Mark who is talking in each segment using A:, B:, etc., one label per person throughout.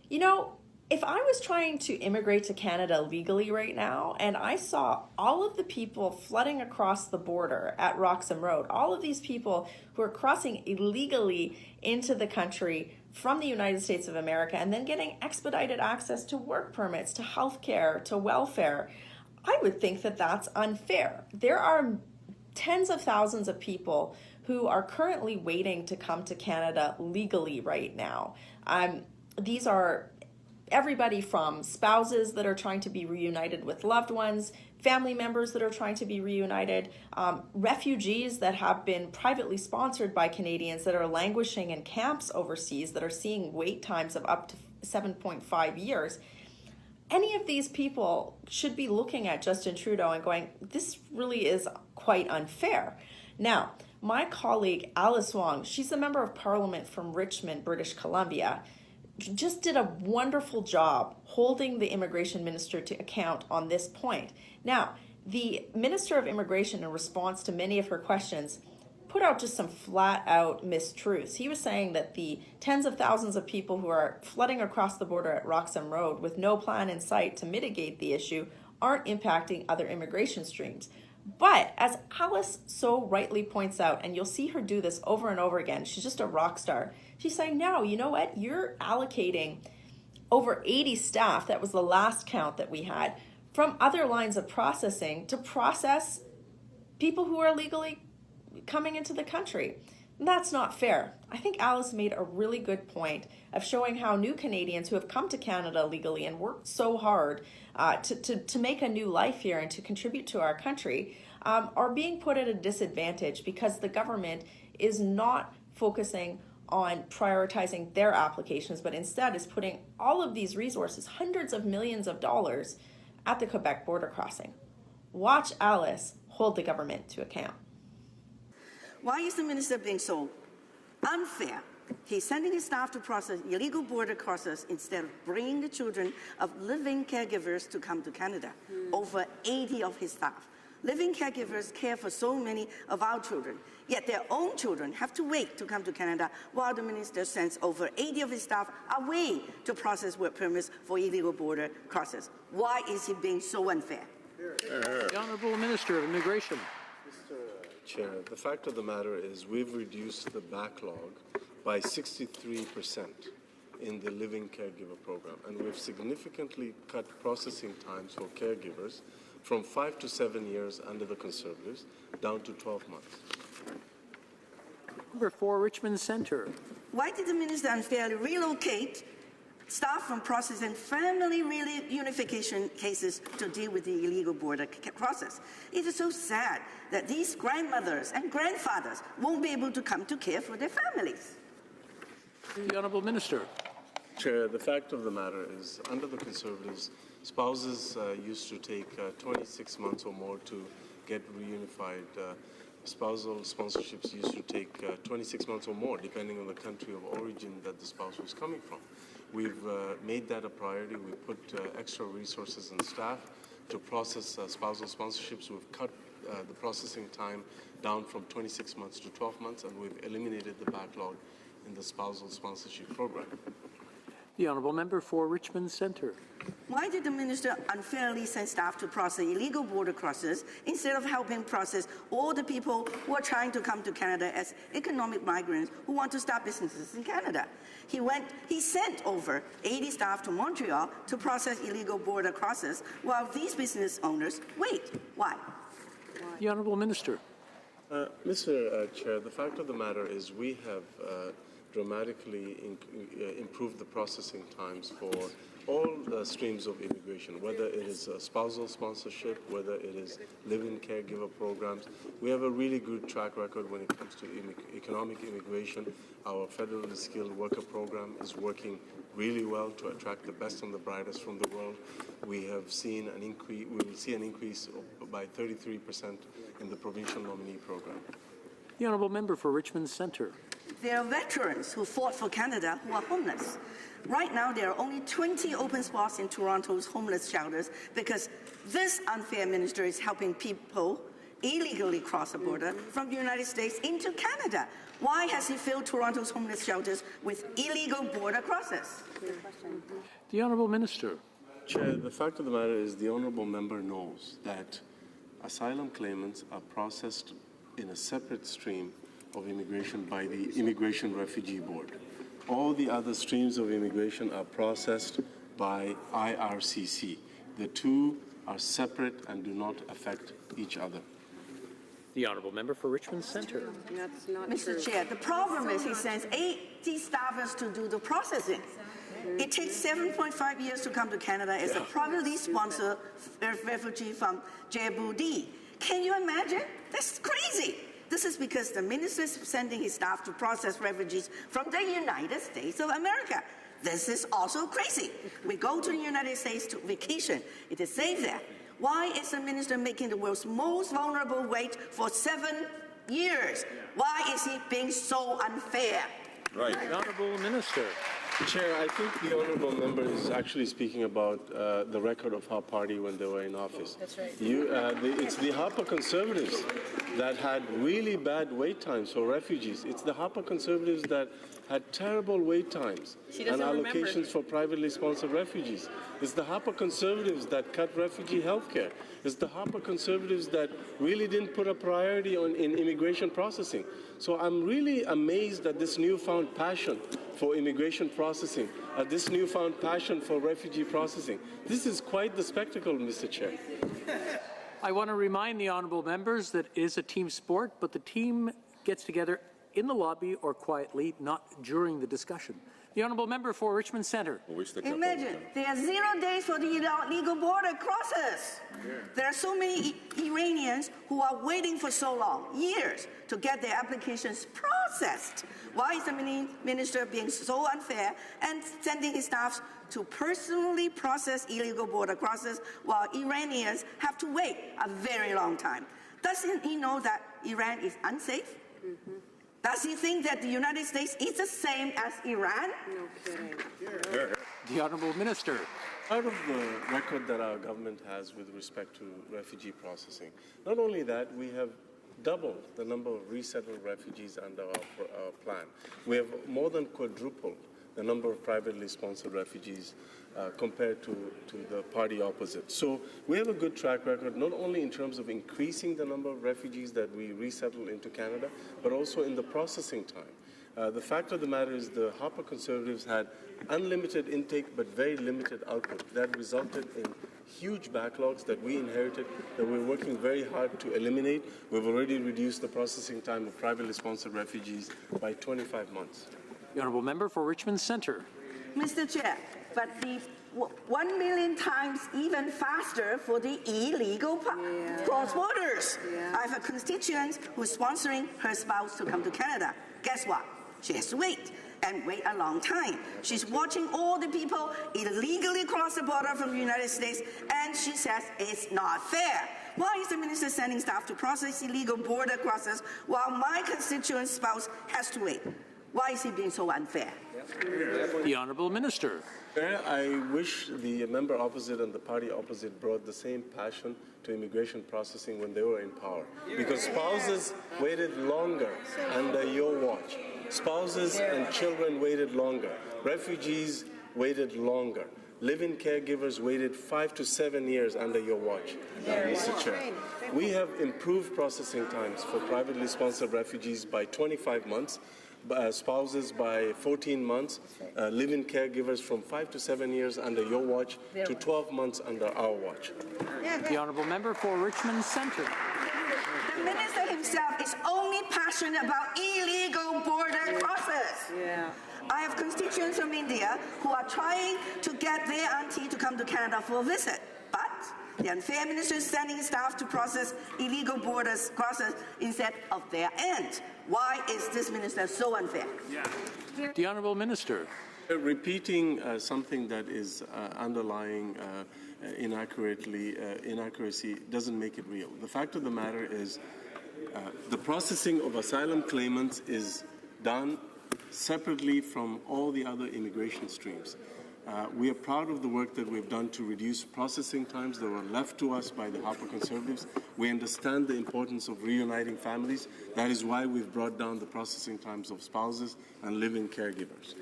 A: You know, if I was trying to immigrate to Canada legally right now and I saw all of the people flooding across the border at Roxham Road, all of these people who are crossing illegally into the country from the United States of America and then getting expedited access to work permits, to healthcare, to welfare, I would think that that's unfair. There are tens of thousands of people who are currently waiting to come to Canada legally right now. These are everybody from spouses that are trying to be reunited with loved ones, family members that are trying to be reunited, refugees that have been privately sponsored by Canadians that are languishing in camps overseas that are seeing wait times of up to 7.5 years. Any of these people should be looking at Justin Trudeau and going, this really is quite unfair. Now, my colleague Alice Wong, she's a member of Parliament from Richmond, British Columbia, just did a wonderful job holding the immigration minister to account on this point. Now, the Minister of Immigration, in response to many of her questions, put out just some flat out mistruths. He was saying that the tens of thousands of people who are flooding across the border at Roxham Road with no plan in sight to mitigate the issue aren't impacting other immigration streams. But as Alice so rightly points out, and you'll see her do this over and over again, she's just a rock star. She's saying, no, you know what? You're allocating over 80 staff, that was the last count that we had, from other lines of processing to process people who are legally coming into the country. And that's not fair. I think Alice made a really good point of showing how new Canadians who have come to Canada legally and worked so hard to make a new life here and to contribute to our country are being put at a disadvantage because the government is not focusing on prioritizing their applications, but instead is putting all of these resources, hundreds of millions of dollars, at the Quebec border crossing. Watch Alice hold the government to account.
B: Why is the minister being so unfair? He's sending his staff to process illegal border crossers instead of bringing the children of living caregivers to come to Canada. Over 80 of his staff. Living caregivers care for so many of our children, yet their own children have to wait to come to Canada while the minister sends over 80 of his staff away to process work permits for illegal border crossers. Why is he being so unfair?
C: The Honourable Minister of Immigration.
D: Chair, the fact of the matter is we've reduced the backlog by 63% in the living caregiver program, and we've significantly cut processing times for caregivers from 5 to 7 years under the Conservatives down to 12 months.
C: Number 4, Richmond Centre.
B: Why did the minister unfairly relocate staff from processing family reunification cases to deal with the illegal border process? It is so sad that these grandmothers and grandfathers won't be able to come to care for their families.
C: The Honourable Minister.
D: Chair, the fact of the matter is, under the Conservatives, spouses used to take 26 months or more to get reunified. Spousal sponsorships used to take 26 months or more, depending on the country of origin that the spouse was coming from. We've made that a priority. We put extra resources and staff to process spousal sponsorships. We've cut the processing time down from 26 months to 12 months, and we've eliminated the backlog in the spousal sponsorship program.
C: The Honourable Member for Richmond Centre.
B: Why did the minister unfairly send staff to process illegal border crossers instead of helping process all the people who are trying to come to Canada as economic migrants who want to start businesses in Canada? He sent over 80 staff to Montreal to process illegal border crossers while these business owners wait. Why?
C: The Honourable Minister.
D: Mr. Chair, the fact of the matter is we have dramatically improved the processing times for all streams of immigration, whether it is spousal sponsorship, whether it is live-in caregiver programs. We have a really good track record when it comes to economic immigration. Our federally skilled worker program is working really well to attract the best and the brightest from the world. We have seen an increase. We will see an increase by 33% in the provincial nominee program.
C: The Honourable Member for Richmond Centre.
B: There are veterans who fought for Canada who are homeless. Right now, there are only 20 open spots in Toronto's homeless shelters because this unfair minister is helping people illegally cross the border from the United States into Canada. Why has he filled Toronto's homeless shelters with illegal border crossers?
C: The Honourable Minister.
D: Chair, the fact of the matter is the honourable member knows that asylum claimants are processed in a separate stream of immigration by the Immigration Refugee Board. All the other streams of immigration are processed by IRCC. The two are separate and do not affect each other.
C: The Honourable Member for Richmond Centre.
E: That's not
B: Mr.
E: true.
B: Chair, the problem is he sends 80 staffers to do the processing. It takes 7.5 years to come to Canada as a privately sponsored refugee from Djibouti. Can you imagine? That's crazy. This is because the minister is sending his staff to process refugees from the United States of America. This is also crazy. We go to the United States to vacation. It is safe there. Why is the minister making the world's most vulnerable wait for 7 years? Why is he being so unfair?
D: Right.
C: The Honourable Minister.
D: Chair, I think the honourable member is actually speaking about the record of our party when they were in office.
E: That's right.
D: It's the Harper Conservatives that had really bad wait times for refugees. It's the Harper Conservatives that had terrible wait times and allocations for privately sponsored refugees. It's the Harper Conservatives that cut refugee health care. It's the Harper Conservatives that really didn't put a priority in immigration processing. So I'm really amazed at this newfound passion for immigration processing, at this newfound passion for refugee processing. This is quite the spectacle, Mr. Chair.
C: I want to remind the honourable members that it is a team sport, but the team gets together in the lobby or quietly, not during the discussion. The honourable member for Richmond Centre.
B: Imagine, there are 0 days for the illegal border crossers. There are so many Iranians who are waiting for so long, years, to get their applications processed. Why is the minister being so unfair and sending his staff to personally process illegal border crossers while Iranians have to wait a very long time? Doesn't he know that Iran is unsafe? Does he think that the United States is the same as Iran?
E: No kidding.
C: The Honourable Minister.
D: Part of the record that our government has with respect to refugee processing, not only that, we have doubled the number of resettled refugees under our plan. We have more than quadrupled the number of privately sponsored refugees compared to the party opposite. So we have a good track record, not only in terms of increasing the number of refugees that we resettle into Canada, but also in the processing time. The fact of the matter is the Harper Conservatives had unlimited intake but very limited output. That resulted in huge backlogs that we inherited that we're working very hard to eliminate. We've already reduced the processing time of privately sponsored refugees by 25 months.
C: The Honourable Member for Richmond Centre.
B: Mr. Chair, but the 1 million times even faster for the illegal cross-borders. I have a constituent who's sponsoring her spouse to come to Canada. Guess what? She has to wait, and wait a long time. She's watching all the people illegally cross the border from the United States, and she says it's not fair. Why is the minister sending staff to process illegal border crossers while my constituent's spouse has to wait? Why is he being so unfair?
C: The Honourable Minister.
D: I wish the member opposite and the party opposite brought the same passion to immigration processing when they were in power. Because spouses waited longer under your watch. Spouses and children waited longer. Refugees waited longer. Live-in caregivers waited 5 to 7 years under your watch, Mr. Chair. We have improved processing times for privately sponsored refugees by 25 months. Spouses by 14 months, live-in caregivers from 5 to 7 years under your watch to 12 months under our watch.
C: The Honourable Member for Richmond Centre.
B: The minister himself is only passionate about illegal border crossers. I have constituents from India who are trying to get their auntie to come to Canada for a visit, but the unfair minister is sending staff to process illegal borders crossers instead of their end. Why is this minister so unfair?
C: The Honourable Minister.
D: Repeating something that is underlying inaccuracy doesn't make it real. The fact of the matter is the processing of asylum claimants is done separately from all the other immigration streams. We are proud of the work that we've done to reduce processing times that were left to us by the Harper Conservatives. We understand the importance of reuniting families. That is why we've brought down the processing times of spouses and living caregivers.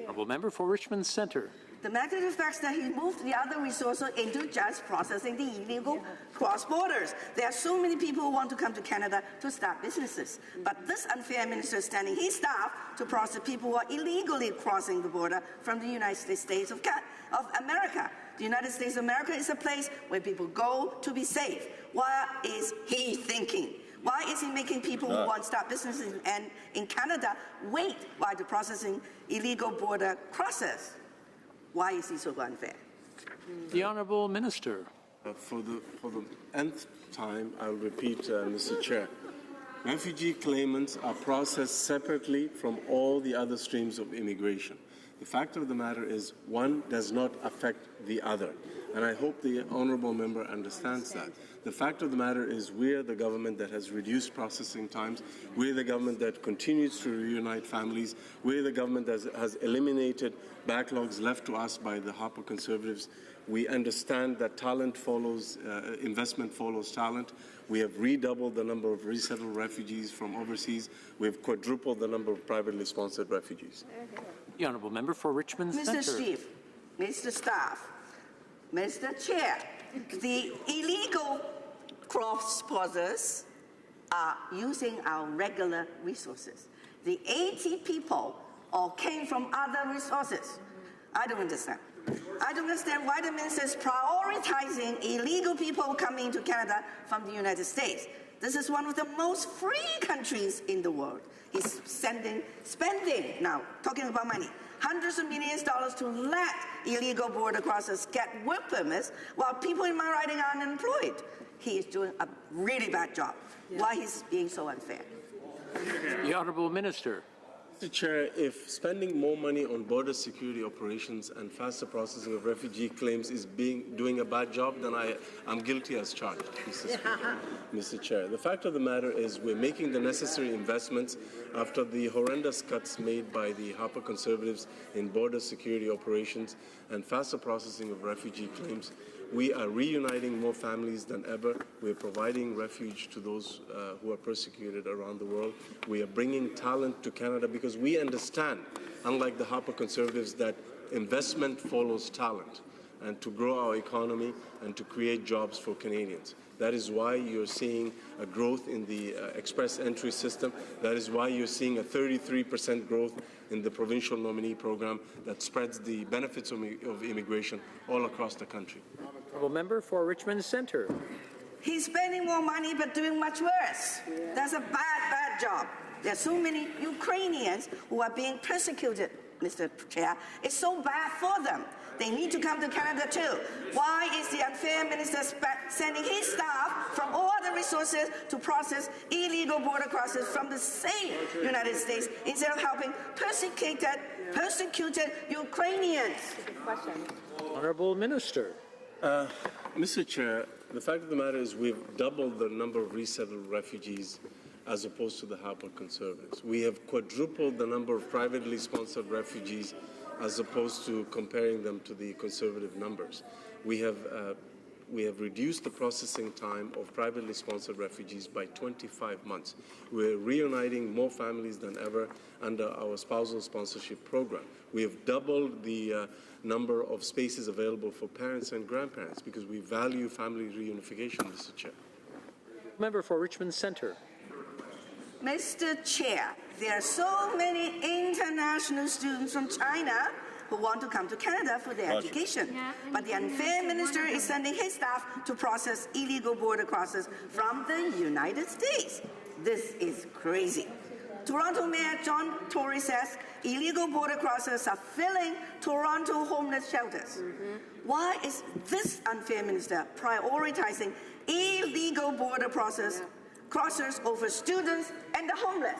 C: Honourable Member for Richmond Centre.
B: The matter of fact is that he moved the other resources into just processing the illegal cross borders. There are so many people who want to come to Canada to start businesses. But this unfair minister is sending his staff to process people who are illegally crossing the border from the United States of America. The United States of America is a place where people go to be safe. What is he thinking? Why is he making people who want to start businesses and in Canada wait while the processing illegal border crosses? Why is he so unfair?
C: The Honourable Minister.
D: For the nth time, I'll repeat, Mr. Chair. Refugee claimants are processed separately from all the other streams of immigration. The fact of the matter is one does not affect the other. And I hope the honourable member understands that. The fact of the matter is we are the government that has reduced processing times. We're the government that continues to reunite families. We're the government that has eliminated backlogs left to us by the Harper Conservatives. We understand that talent follows, investment follows talent. We have redoubled the number of resettled refugees from overseas. We have quadrupled the number of privately sponsored refugees.
C: The Honourable Member for Richmond
B: Mr.
C: Centre.
B: Chief, Mr. Staff, Mr. Chair, the illegal cross-borders are using our regular resources. The 80 people all came from other resources. I don't understand. I don't understand why the minister is prioritizing illegal people coming to Canada from the United States. This is one of the most free countries in the world. He's spending, now, talking about money, hundreds of millions of dollars to let illegal border crossers get work permits while people in my riding are unemployed. He is doing a really bad job. Why he's being so unfair?
C: The Honourable Minister.
D: Mr. Chair, if spending more money on border security operations and faster processing of refugee claims is doing a bad job, then I'm guilty as charged, Mr. Chair. The fact of the matter is we're making the necessary investments after the horrendous cuts made by the Harper Conservatives in border security operations and faster processing of refugee claims. We are reuniting more families than ever. We're providing refuge to those who are persecuted around the world. We are bringing talent to Canada because we understand, unlike the Harper Conservatives, that investment follows talent, and to grow our economy and to create jobs for Canadians. That is why you're seeing a growth in the express entry system. That is why you're seeing a 33% growth in the provincial nominee program that spreads the benefits of immigration all across the country.
C: Honourable Member for Richmond Centre.
B: He's spending more money but doing much worse. That's a bad job. There are so many Ukrainians who are being persecuted, Mr. Chair. It's so bad for them. They need to come to Canada too. Why is the unfair minister sending his staff from all other resources to process illegal border crossers from the same United States instead of helping persecuted Ukrainians?
C: Honourable Minister.
D: Mr. Chair, the fact of the matter is we've doubled the number of resettled refugees as opposed to the Harper Conservatives. We have quadrupled the number of privately sponsored refugees as opposed to comparing them to the Conservative numbers. We have reduced the processing time of privately sponsored refugees by 25 months. We're reuniting more families than ever under our spousal sponsorship program. We have doubled the number of spaces available for parents and grandparents because we value family reunification, Mr. Chair.
C: Member for Richmond Centre.
B: Mr. Chair, there are so many international students from China who want to come to Canada for their education. But the unfair minister is sending his staff to process illegal border crossers from the United States. This is crazy. Toronto Mayor John Tory says illegal border crossers are filling Toronto homeless shelters. Why is this unfair minister prioritizing illegal border crossers over students and the homeless?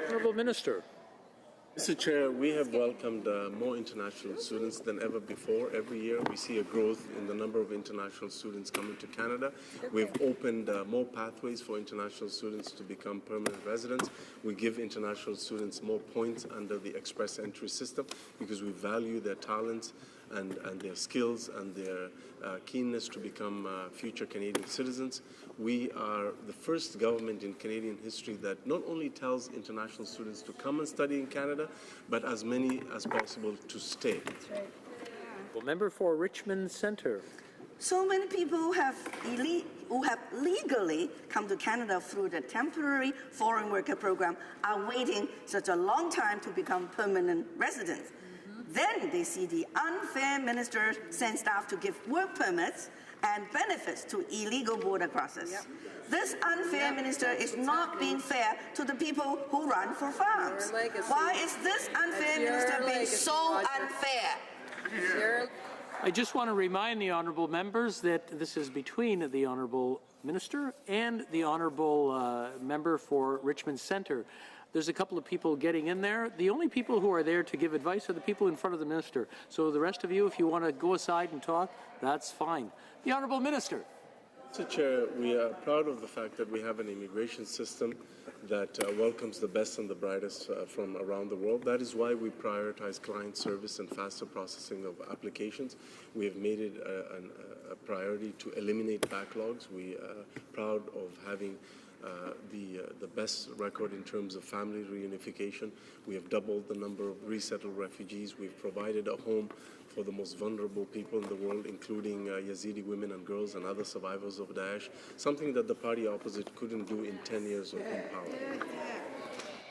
C: Honourable Minister.
D: Mr. Chair, we have welcomed more international students than ever before. Every year we see a growth in the number of international students coming to Canada. We've opened more pathways for international students to become permanent residents. We give international students more points under the express entry system because we value their talents and their skills and their keenness to become future Canadian citizens. We are the first government in Canadian history that not only tells international students to come and study in Canada, but as many as possible to stay.
A: That's right.
C: Well, member for Richmond Centre.
B: So many people who have legally come to Canada through the temporary foreign worker program are waiting such a long time to become permanent residents. Then they see the unfair minister send staff to give work permits and benefits to illegal border crossers. Yep. This unfair minister is not being fair to the people who run for farms. Why is this unfair minister being so unfair?
C: I just want to remind the honourable members that this is between the honourable minister and the honourable member for Richmond Centre. There's a couple of people getting in there. The only people who are there to give advice are the people in front of the minister. So the rest of you, if you want to go aside and talk, that's fine. The honourable minister.
D: Mr. Chair, we are proud of the fact that we have an immigration system that welcomes the best and the brightest from around the world. That is why we prioritize client service and faster processing of applications. We have made it a priority to eliminate backlogs. We are proud of having the best record in terms of family reunification. We have doubled the number of resettled refugees. We've provided a home for the most vulnerable people in the world, including Yazidi women and girls and other survivors of Daesh, something that the party opposite couldn't do in 10 years of in power.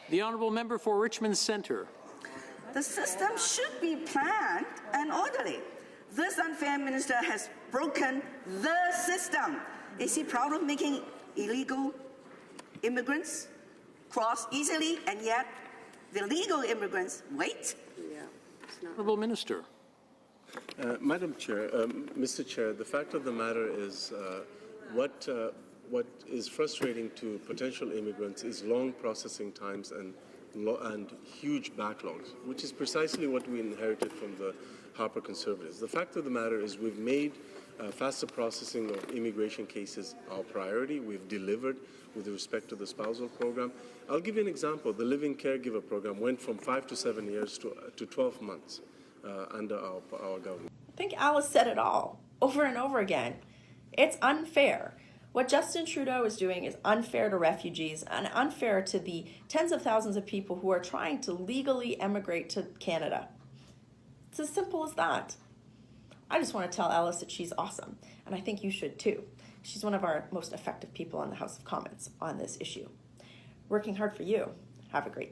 C: The honourable member for Richmond Centre.
B: The system should be planned and orderly. This unfair minister has broken the system. Is he proud of making illegal immigrants cross easily, and yet the legal immigrants wait?
C: Honourable Minister.
D: Madam Chair, Mr. Chair, the fact of the matter is what is frustrating to potential immigrants is long processing times and huge backlogs, which is precisely what we inherited from the Harper Conservatives. The fact of the matter is we've made faster processing of immigration cases our priority. We've delivered with respect to the Spousal program. I'll give you an example. The Living Caregiver program went from 5 to 7 years to 12 months under our government.
A: I think Alice said it all over and over again. It's unfair. What Justin Trudeau is doing is unfair to refugees and unfair to the tens of thousands of people who are trying to legally emigrate to Canada. It's as simple as that. I just want to tell Alice that she's awesome, and I think you should too. She's one of our most effective people in the House of Commons on this issue. Working hard for you. Have a great day.